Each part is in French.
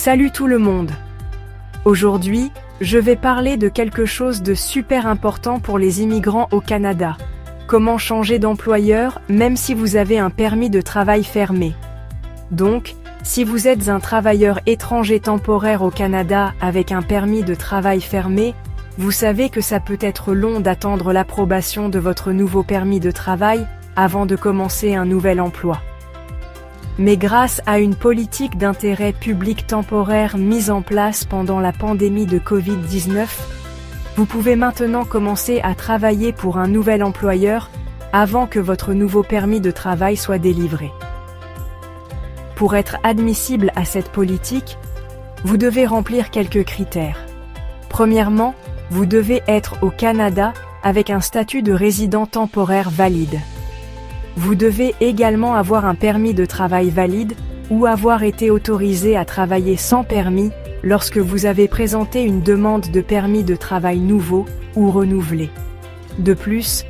Salut tout le monde! Aujourd'hui, je vais parler de quelque chose de super important pour les immigrants au Canada. Comment changer d'employeur même si vous avez un permis de travail fermé. Donc, si vous êtes un travailleur étranger temporaire au Canada avec un permis de travail fermé, vous savez que ça peut être long d'attendre l'approbation de votre nouveau permis de travail avant de commencer un nouvel emploi. Mais grâce à une politique d'intérêt public temporaire mise en place pendant la pandémie de Covid-19, vous pouvez maintenant commencer à travailler pour un nouvel employeur avant que votre nouveau permis de travail soit délivré. Pour être admissible à cette politique, vous devez remplir quelques critères. Premièrement, vous devez être au Canada avec un statut de résident temporaire valide. Vous devez également avoir un permis de travail valide ou avoir été autorisé à travailler sans permis lorsque vous avez présenté une demande de permis de travail nouveau ou renouvelé. De plus,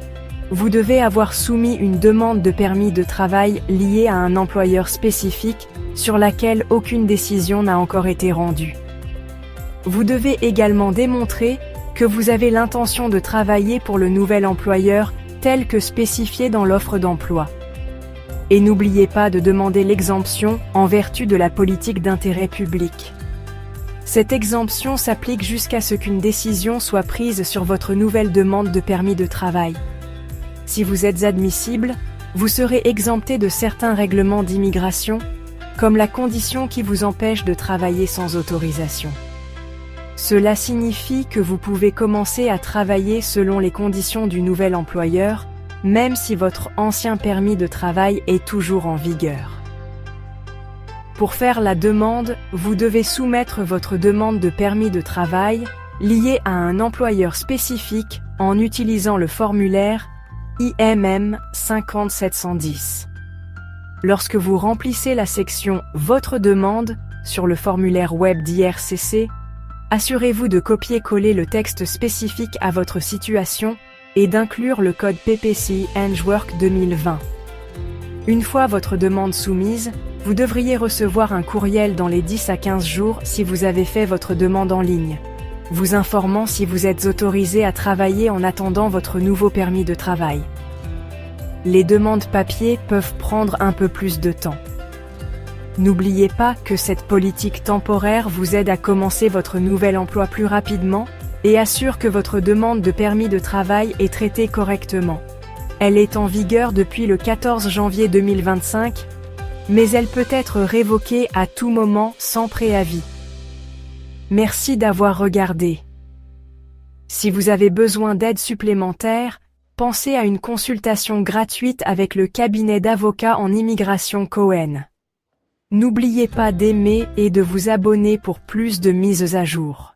vous devez avoir soumis une demande de permis de travail liée à un employeur spécifique sur laquelle aucune décision n'a encore été rendue. Vous devez également démontrer que vous avez l'intention de travailler pour le nouvel employeur tel que spécifié dans l'offre d'emploi. Et n'oubliez pas de demander l'exemption en vertu de la politique d'intérêt public. Cette exemption s'applique jusqu'à ce qu'une décision soit prise sur votre nouvelle demande de permis de travail. Si vous êtes admissible, vous serez exempté de certains règlements d'immigration, comme la condition qui vous empêche de travailler sans autorisation. Cela signifie que vous pouvez commencer à travailler selon les conditions du nouvel employeur, même si votre ancien permis de travail est toujours en vigueur. Pour faire la demande, vous devez soumettre votre demande de permis de travail liée à un employeur spécifique en utilisant le formulaire IMM 50710. Lorsque vous remplissez la section « Votre demande » sur le formulaire web d'IRCC, assurez-vous de copier-coller le texte spécifique à votre situation et d'inclure le code PPC NJWork 2020. Une fois votre demande soumise, vous devriez recevoir un courriel dans les 10 à 15 jours si vous avez fait votre demande en ligne, vous informant si vous êtes autorisé à travailler en attendant votre nouveau permis de travail. Les demandes papier peuvent prendre un peu plus de temps. N'oubliez pas que cette politique temporaire vous aide à commencer votre nouvel emploi plus rapidement et assure que votre demande de permis de travail est traitée correctement. Elle est en vigueur depuis le 14 janvier 2025, mais elle peut être révoquée à tout moment sans préavis. Merci d'avoir regardé. Si vous avez besoin d'aide supplémentaire, pensez à une consultation gratuite avec le cabinet d'avocats en immigration Cohen. N'oubliez pas d'aimer et de vous abonner pour plus de mises à jour.